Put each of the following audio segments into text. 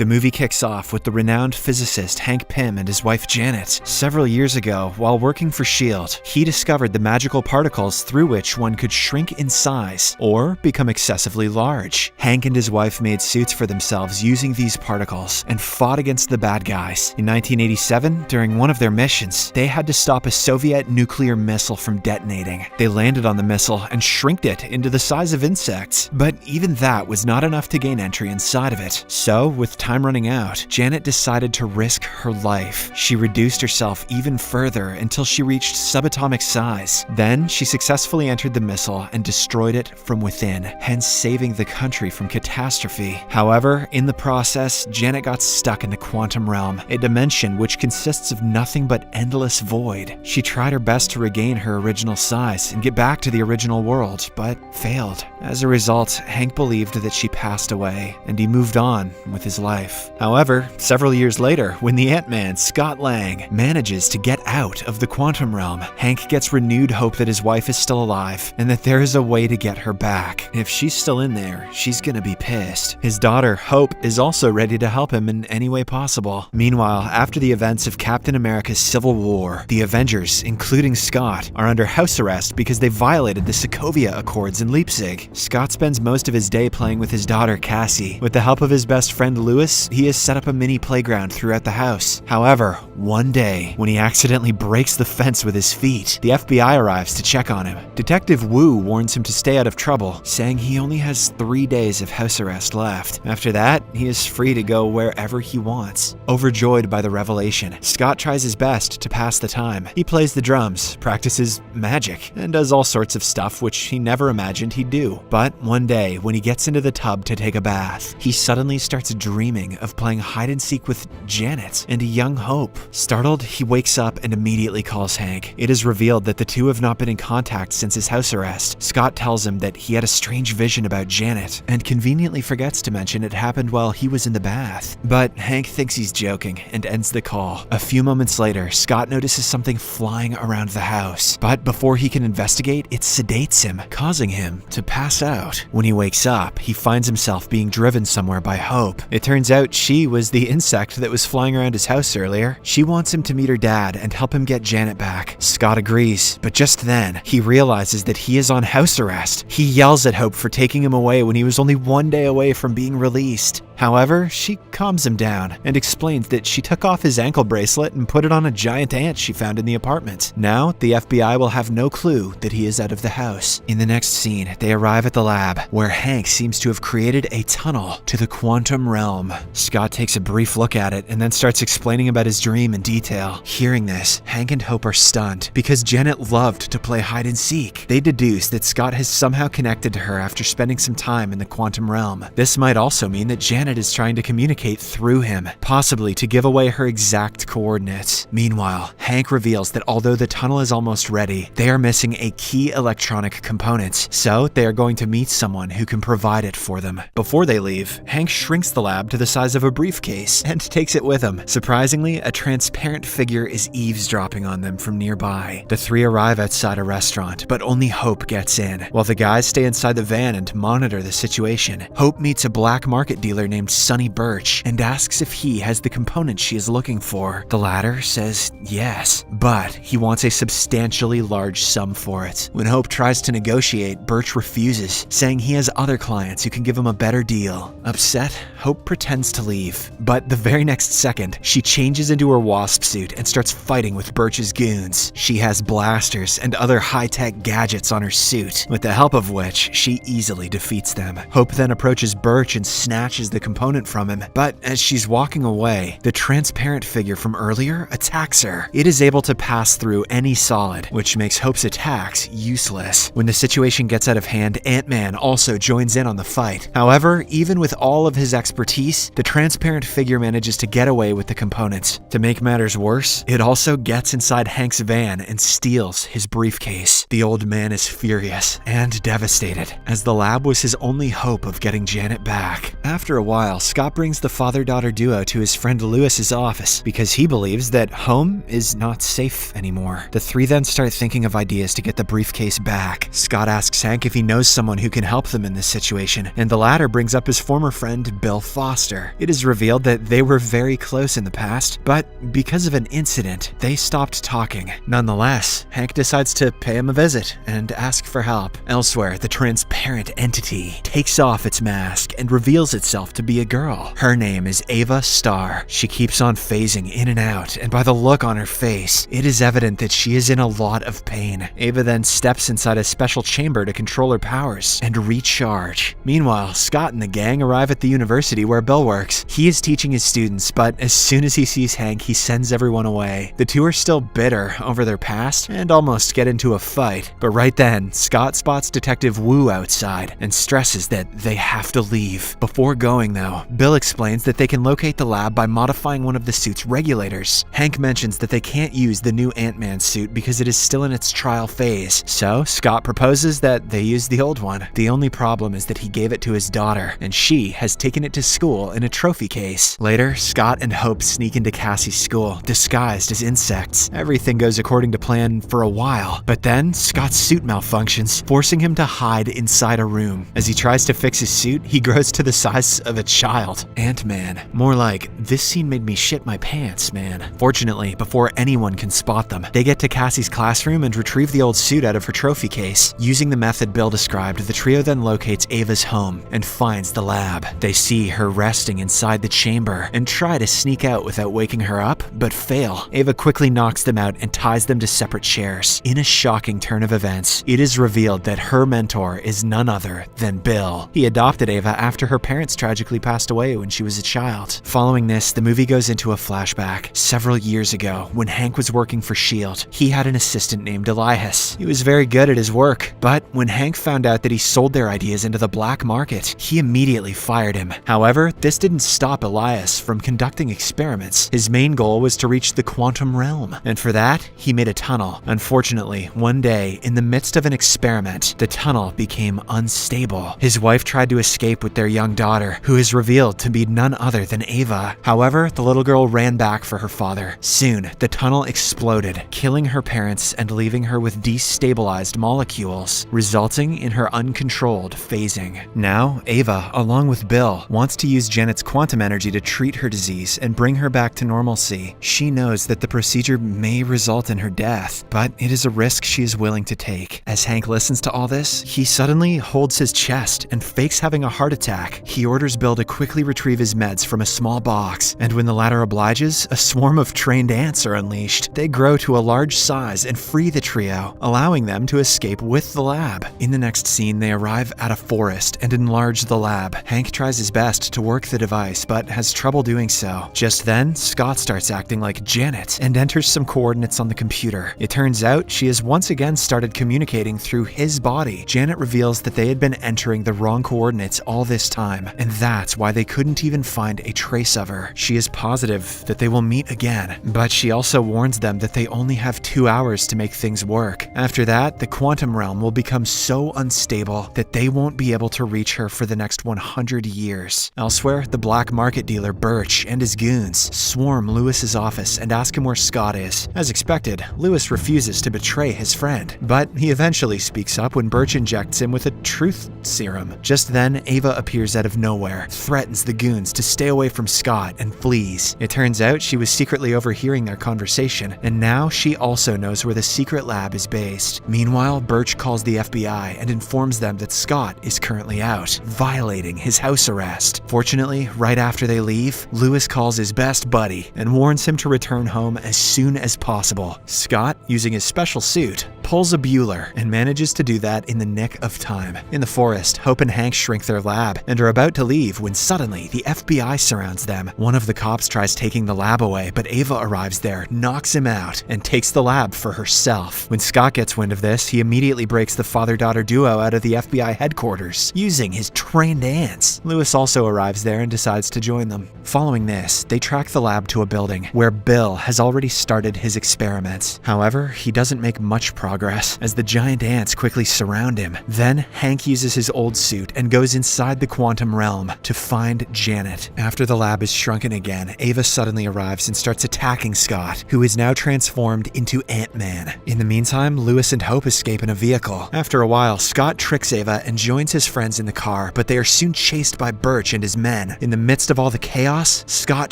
The movie kicks off with the renowned physicist Hank Pym and his wife Janet. Several years ago, while working for S.H.I.E.L.D., he discovered the magical particles through which one could shrink in size or become excessively large. Hank and his wife made suits for themselves using these particles and fought against the bad guys. In 1987, during one of their missions, they had to stop a Soviet nuclear missile from detonating. They landed on the missile and shrinked it into the size of insects, but even that was not enough to gain entry inside of it. So, with time running out, Janet decided to risk her life. She reduced herself even further until she reached subatomic size. Then, she successfully entered the missile and destroyed it from within, hence saving the country from catastrophe. However, in the process, Janet got stuck in the quantum realm, a dimension which consists of nothing but endless void. She tried her best to regain her original size and get back to the original world, but failed. As a result, Hank believed that she passed away, and he moved on with his life. However, several years later, when the Ant-Man, Scott Lang, manages to get out of the quantum realm, Hank gets renewed hope that his wife is still alive, and that there is a way to get her back. If she's still in there, she's gonna be pissed. His daughter, Hope, is also ready to help him in any way possible. Meanwhile, after the events of Captain America's Civil War, the Avengers, including Scott, are under house arrest because they violated the Sokovia Accords in Leipzig. Scott spends most of his day playing with his daughter, Cassie. With the help of his best friend, Lewis, he has set up a mini playground throughout the house. However, one day, when he accidentally breaks the fence with his feet, the FBI arrives to check on him. Detective Wu warns him to stay out of trouble, saying he only has 3 days of house arrest left. After that, he is free to go wherever he wants. Overjoyed by the revelation, Scott tries his best to pass the time. He plays the drums, practices magic, and does all sorts of stuff which he never imagined he'd do. But one day, when he gets into the tub to take a bath, he suddenly starts dreaming of playing hide-and-seek with Janet and a young Hope. Startled, he wakes up and immediately calls Hank. It is revealed that the two have not been in contact since his house arrest. Scott tells him that he had a strange vision about Janet, and conveniently forgets to mention it happened while he was in the bath. But Hank thinks he's joking and ends the call. A few moments later, Scott notices something flying around the house, but before he can investigate, it sedates him, causing him to pass out. When he wakes up, he finds himself being driven somewhere by Hope. It turns out she was the insect that was flying around his house earlier. She wants him to meet her dad and help him get Janet back. Scott agrees, but just then, he realizes that he is on house arrest. He yells at Hope for taking him away when he was only 1 day away from being released. However, she calms him down and explains that she took off his ankle bracelet and put it on a giant ant she found in the apartment. Now, the FBI will have no clue that he is out of the house. In the next scene, they arrive at the lab, where Hank seems to have created a tunnel to the quantum realm. Scott takes a brief look at it and then starts explaining about his dream in detail. Hearing this, Hank and Hope are stunned because Janet loved to play hide and seek. They deduce that Scott has somehow connected to her after spending some time in the quantum realm. This might also mean that Janet is trying to communicate through him, possibly to give away her exact coordinates. Meanwhile, Hank reveals that although the tunnel is almost ready, they are missing a key electronic component, so they are going to meet someone who can provide it for them. Before they leave, Hank shrinks the lab to the size of a briefcase and takes it with him. Surprisingly, a transparent figure is eavesdropping on them from nearby. The three arrive outside a restaurant, but only Hope gets in, while the guys stay inside the van and monitor the situation. Hope meets a black market dealer named Sonny Birch and asks if he has the component she is looking for. The latter says yes, but he wants a substantially large sum for it. When Hope tries to negotiate, Birch refuses, saying he has other clients who can give him a better deal. Upset, Hope pretends to leave, but the very next second, she changes into her wasp suit and starts fighting with Birch's goons. She has blasters and other high-tech gadgets on her suit, with the help of which she easily defeats them. Hope then approaches Birch and snatches the component from him, but as she's walking away, the transparent figure from earlier attacks her. It is able to pass through any solid, which makes Hope's attacks useless. When the situation gets out of hand, Ant-Man also joins in on the fight. However, even with all of his expertise, the transparent figure manages to get away with the components. To make matters worse, it also gets inside Hank's van and steals his briefcase. The old man is furious and devastated, as the lab was his only hope of getting Janet back. After a while, Scott brings the father-daughter duo to his friend Lewis's office because he believes that home is not safe anymore. The three then start thinking of ideas to get the briefcase back. Scott asks Hank if he knows someone who can help them in this situation, and the latter brings up his former friend Bill Foster. It is revealed that they were very close in the past, but because of an incident, they stopped talking. Nonetheless, Hank decides to pay him a visit and ask for help. Elsewhere, the transparent entity takes off its mask and reveals itself to be a girl. Her name is Ava Starr. She keeps on phasing in and out, and by the look on her face, it is evident that she is in a lot of pain. Ava then steps inside a special chamber to control her powers and recharge. Meanwhile, Scott and the gang arrive at the university where Bill works. He is teaching his students, but as soon as he sees Hank, he sends everyone away. The two are still bitter over their past and almost get into a fight. But right then, Scott spots Detective Wu outside and stresses that they have to leave. Before going though, Bill explains that they can locate the lab by modifying one of the suit's regulators. Hank mentions that they can't use the new Ant-Man suit because it is still in its trial phase, so Scott proposes that they use the old one. The only problem is that he gave it to his daughter, and she has taken it to school in a trophy case. Later, Scott and Hope sneak into Cassie's school, disguised as insects. Everything goes according to plan for a while, but then Scott's suit malfunctions, forcing him to hide inside a room. As he tries to fix his suit, he grows to the size of a child. Ant-Man. More like, this scene made me shit my pants, man. Fortunately, before anyone can spot them, they get to Cassie's classroom and retrieve the old suit out of her trophy case. Using the method Bill described, the trio then locates Ava's home and finds the lab. They see her resting inside the chamber and try to sneak out without waking her up, but fail. Ava quickly knocks them out and ties them to separate chairs. In a shocking turn of events, it is revealed that her mentor is none other than Bill. He adopted Ava after her parents tragically passed away when she was a child. Following this, the movie goes into a flashback. Several years ago, when Hank was working for S.H.I.E.L.D., he had an assistant named Elias. He was very good at his work, but when Hank found out that he sold their ideas into the black market, he immediately fired him. However, this didn't stop Elias from conducting experiments. His main goal was to reach the quantum realm, and for that, he made a tunnel. Unfortunately, one day, in the midst of an experiment, the tunnel became unstable. His wife tried to escape with their young daughter, who is revealed to be none other than Ava. However, the little girl ran back for her father. Soon, the tunnel exploded, killing her parents and leaving her with destabilized molecules, resulting in her uncontrolled phasing. Now, Ava, along with Bill, wants to use Janet's quantum energy to treat her disease and bring her back to normalcy. She knows that the procedure may result in her death, but it is a risk she is willing to take. As Hank listens to all this, he suddenly holds his chest and fakes having a heart attack. He orders Bill to quickly retrieve his meds from a small box, and when the latter obliges, a swarm of trained ants are unleashed. They grow to a large size and free the trio, allowing them to escape with the lab. In the next scene, they arrive at a forest and enlarge the lab. Hank tries his best to work the device, but has trouble doing so. Just then, Scott starts acting like Janet and enters some coordinates on the computer. It turns out she has once again started communicating through his body. Janet reveals that they had been entering the wrong coordinates all this time, and that's why they couldn't even find a trace of her. She is positive that they will meet again, but she also warns them that they only have 2 hours to make things work. After that, the quantum realm will become so unstable that they won't be able to reach her for the next 100 years. Elsewhere, the black market dealer Birch and his goons swarm Lewis's office and ask him where Scott is. As expected, Lewis refuses to betray his friend, but he eventually speaks up when Birch injects him with a truth serum. Just then, Ava appears out of nowhere, threatens the goons to stay away from Scott, and flees. It turns out she was secretly overhearing their conversation, and now she also knows where the secret lab is based. Meanwhile, Birch calls the FBI and informs them that Scott is currently out, violating his house arrest. Fortunately, right after they leave, Lewis calls his best buddy and warns him to return home as soon as possible. Scott, using his special suit, pulls a Bueller and manages to do that in the nick of time. In the forest, Hope and Hank shrink their lab and are about to leave when suddenly the FBI surrounds them. One of the cops tries taking the lab away, but Ava arrives there, knocks him out, and takes the lab for herself. When Scott gets wind of this, he immediately breaks the father-daughter duo out of the FBI headquarters, using his trained ants. Lewis also arrives there and decides to join them. Following this, they track the lab to a building where Bill has already started his experiments. However, he doesn't make much progress progress as the giant ants quickly surround him. Then Hank uses his old suit and goes inside the quantum realm to find Janet. After the lab is shrunken again, Ava suddenly arrives and starts attacking Scott, who is now transformed into Ant-Man. In the meantime, Lewis and Hope escape in a vehicle. After a while, Scott tricks Ava and joins his friends in the car, but they are soon chased by Birch and his men. In the midst of all the chaos, Scott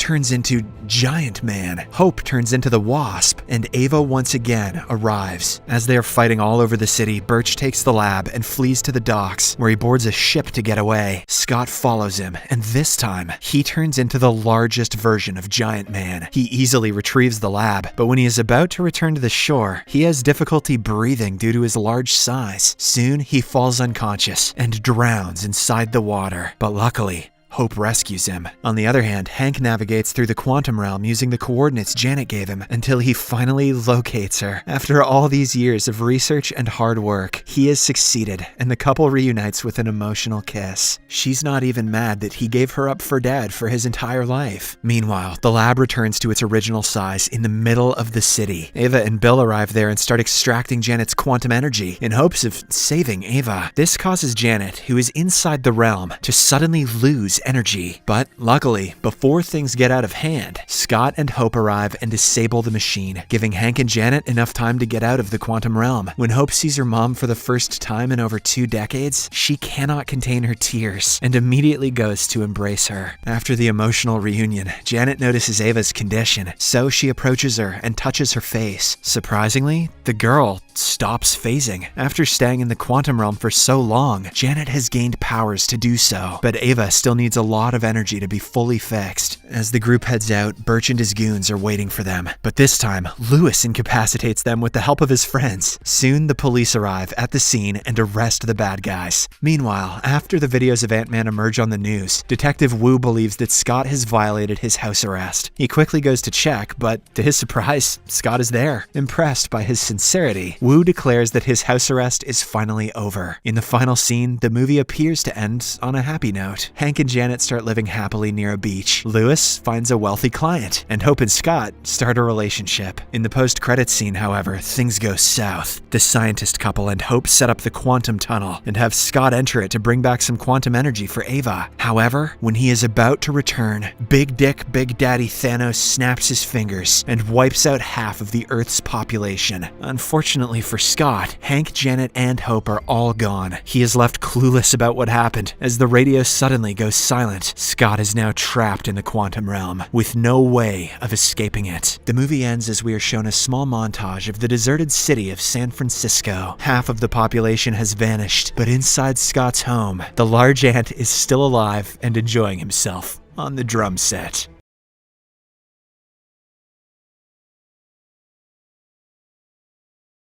turns into Giant Man, Hope turns into the Wasp, and Ava once again arrives. As they are fighting all over the city, Birch takes the lab and flees to the docks, where he boards a ship to get away. Scott follows him, and this time, he turns into the largest version of Giant Man. He easily retrieves the lab, but when he is about to return to the shore, he has difficulty breathing due to his large size. Soon, he falls unconscious and drowns inside the water, but luckily, Hope rescues him. On the other hand, Hank navigates through the quantum realm using the coordinates Janet gave him until he finally locates her. After all these years of research and hard work, he has succeeded, and the couple reunites with an emotional kiss. She's not even mad that he gave her up for dead for his entire life. Meanwhile, the lab returns to its original size in the middle of the city. Ava and Bill arrive there and start extracting Janet's quantum energy in hopes of saving Ava. This causes Janet, who is inside the realm, to suddenly lose energy. But luckily, before things get out of hand, Scott and Hope arrive and disable the machine, giving Hank and Janet enough time to get out of the quantum realm. When Hope sees her mom for the first time in over 2 decades, she cannot contain her tears and immediately goes to embrace her. After the emotional reunion, Janet notices Ava's condition, so she approaches her and touches her face. Surprisingly, the girl stops phasing. After staying in the quantum realm for so long, Janet has gained powers to do so, but Ava still needs a lot of energy to be fully fixed. As the group heads out, Birch and his goons are waiting for them, but this time, Lewis incapacitates them with the help of his friends. Soon, the police arrive at the scene and arrest the bad guys. Meanwhile, after the videos of Ant-Man emerge on the news, Detective Wu believes that Scott has violated his house arrest. He quickly goes to check, but to his surprise, Scott is there. Impressed by his sincerity, Wu declares that his house arrest is finally over. In the final scene, the movie appears to end on a happy note. Hank and Janet start living happily near a beach. Lewis finds a wealthy client, and Hope and Scott start a relationship. In the post-credits scene, however, things go south. The scientist couple and Hope set up the quantum tunnel and have Scott enter it to bring back some quantum energy for Ava. However, when he is about to return, Big Dick Big Daddy Thanos snaps his fingers and wipes out half of the Earth's population. Unfortunately for Scott, Hank, Janet, and Hope are all gone. He is left clueless about what happened as the radio suddenly goes silent. Scott is now trapped in the quantum realm, with no way of escaping it. The movie ends as we are shown a small montage of the deserted city of San Francisco. Half of the population has vanished, but inside Scott's home, the large ant is still alive and enjoying himself on the drum set.